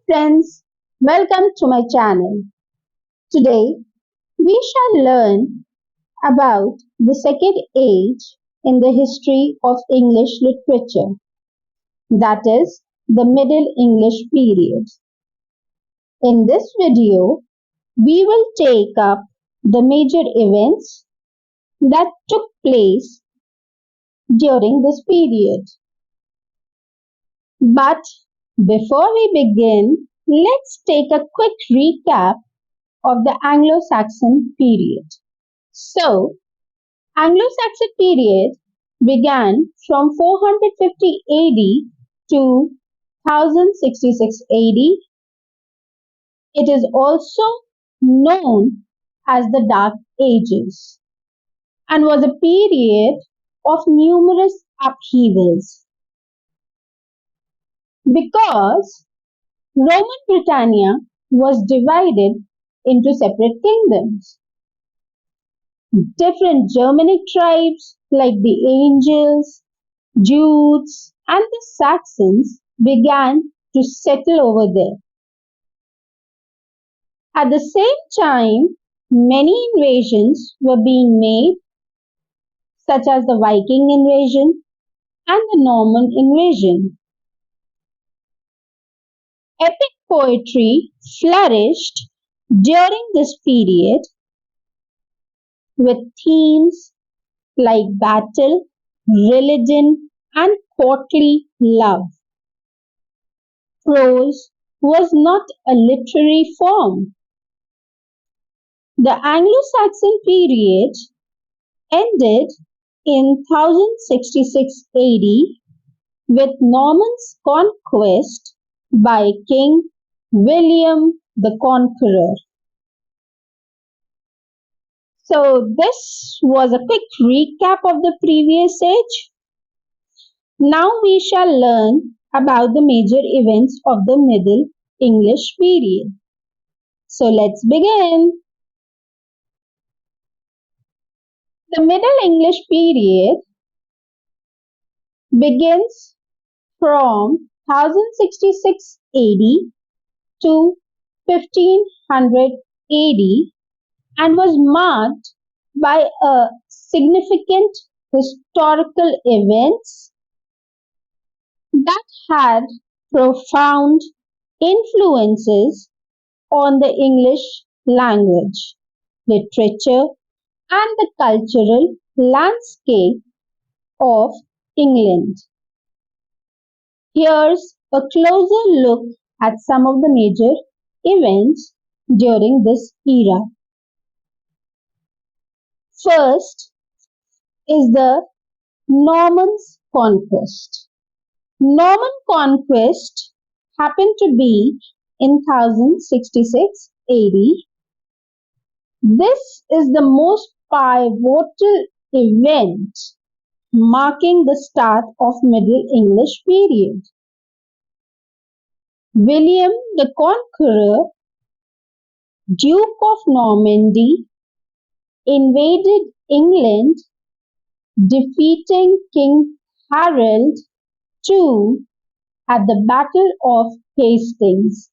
Friends, welcome to my channel. Today we shall learn about the second age in the history of English literature, that is, the Middle English period. In this video, we will take up the major events that took place during this period. But before we begin, let's take a quick recap of the Anglo-Saxon period. So, Anglo-Saxon period began from 450 AD to 1066 AD. It is also known as the Dark Ages and was a period of numerous upheavals because Roman Britannia was divided into separate kingdoms. Different Germanic tribes like the Angles, Jutes, and the Saxons began to settle over there. At the same time, many invasions were being made, such as the Viking invasion and the Norman invasion. Epic poetry flourished during this period with themes like battle, religion, and courtly love. Prose was not a literary form. The Anglo-Saxon period ended in 1066 AD with Norman's conquest by King William the Conqueror. So this was a quick recap of the previous age. Now we shall learn about the major events of the Middle English period. So let's begin. The Middle English period begins from 1066 AD to 1500 AD and was marked by a significant historical events that had profound influences on the English language, literature, and the cultural landscape of England. Here's a closer look at some of the major events during this era. First is the Norman's conquest. Norman conquest happened to be in 1066 AD. This is the most pivotal event marking the start of Middle English period. William the Conqueror, Duke of Normandy, invaded England, defeating King Harold II at the Battle of Hastings.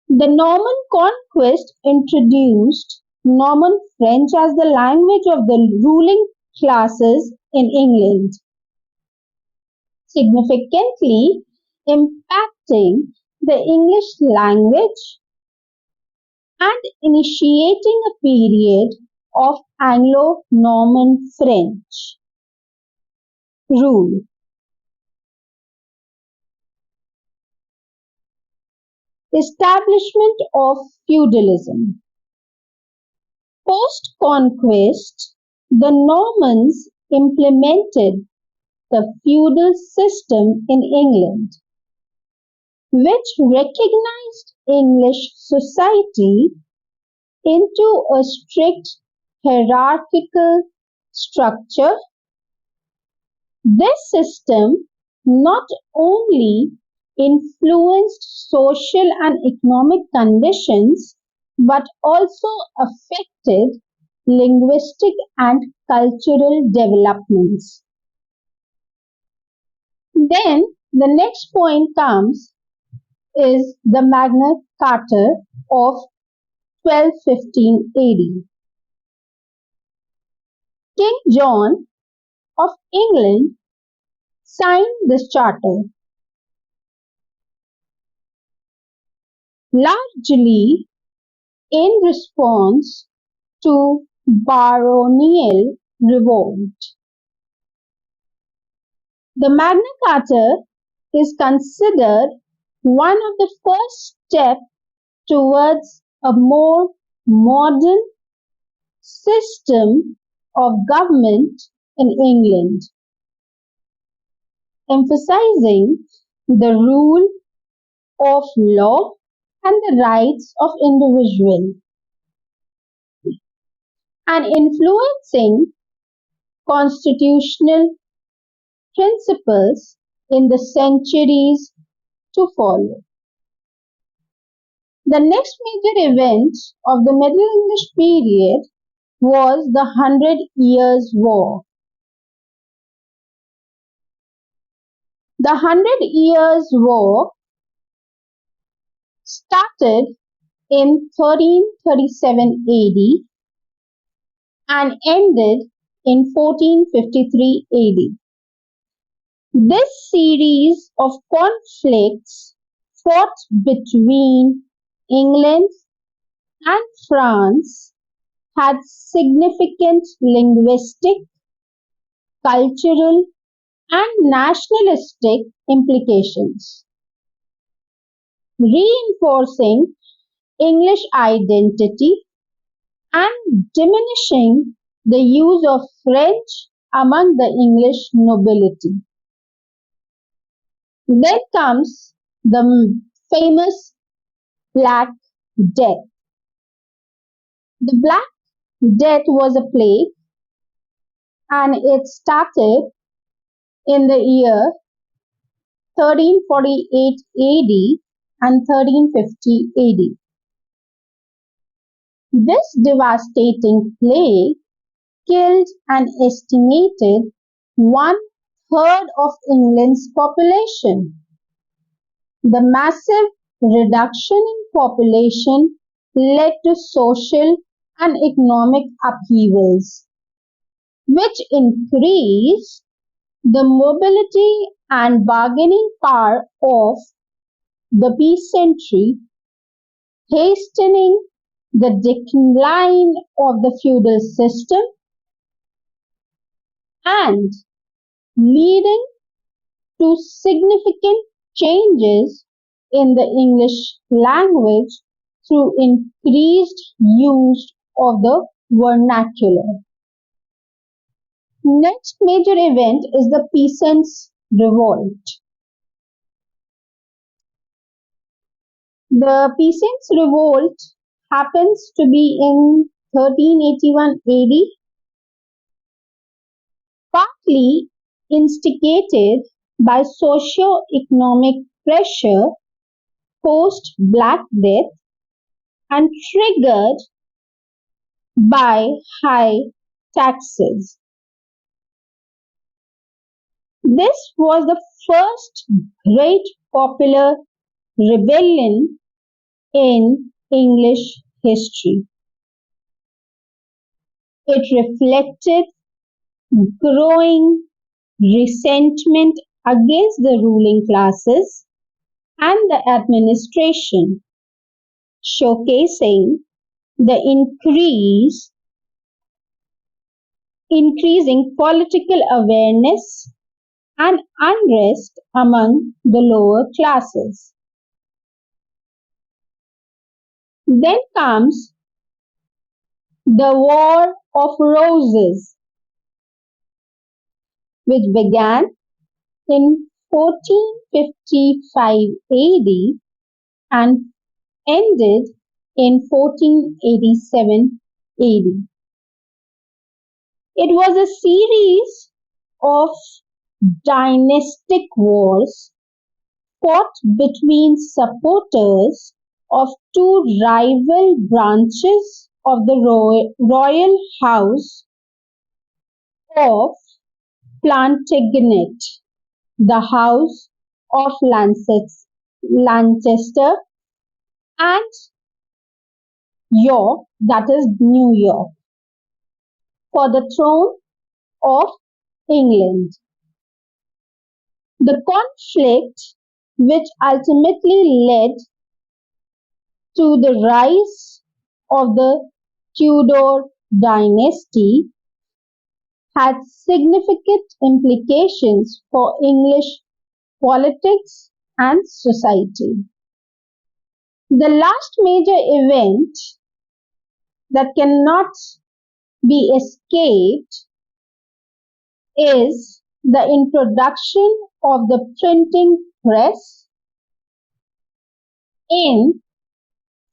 The Norman conquest introduced Norman French as the language of the ruling classes in England, significantly impacting the English language and initiating a period of Anglo-Norman French rule. Establishment of feudalism. Post-conquest, the Normans implemented the feudal system in England, which recognized English society into a strict hierarchical structure. This system not only influenced social and economic conditions but also affected linguistic and cultural developments. Then the next point comes is the Magna Carta of 1215 AD. King John of England signed this charter, largely in response to baronial revolt. The Magna Carta is considered one of the first steps towards a more modern system of government in England, emphasizing the rule of law and the rights of individuals, and influencing constitutional principles in the centuries to follow. The next major event of the Middle English period was the Hundred Years' War. The Hundred Years' War started in 1337 AD and ended in 1453 AD. This series of conflicts fought between England and France had significant linguistic, cultural, and nationalistic implications, reinforcing English identity and diminishing the use of French among the English nobility. Then comes the famous Black Death. The Black Death was a plague, and it started in the year 1348 AD and 1350 AD. This devastating plague killed an estimated one-third of England's population. The massive reduction in population led to social and economic upheavals, which increased the mobility and bargaining power of the peasantry, hastening the decline of the feudal system and leading to significant changes in the English language through increased use of the vernacular. Next major event is the Peasants' Revolt. The Peasants' Revolt happens to be in 1381 AD, partly instigated by socio-economic pressure post Black Death and triggered by high taxes. This was the first great popular rebellion in English history. It reflected growing resentment against the ruling classes and the administration, showcasing the increasing political awareness and unrest among the lower classes. Then comes the War of Roses, which began in 1455 AD and ended in 1487 AD. It was a series of dynastic wars fought between supporters of two rival branches of the royal house of Plantagenet, the House of Lancet Lancaster, and York, that is New York, for the throne of England. The conflict, which ultimately led to the rise of the Tudor dynasty, had significant implications for English politics and society. The last major event that cannot be escaped is the introduction of the printing press in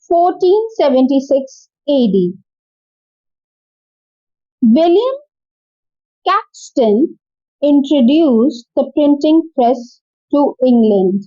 1476 AD. William Caxton introduced the printing press to England.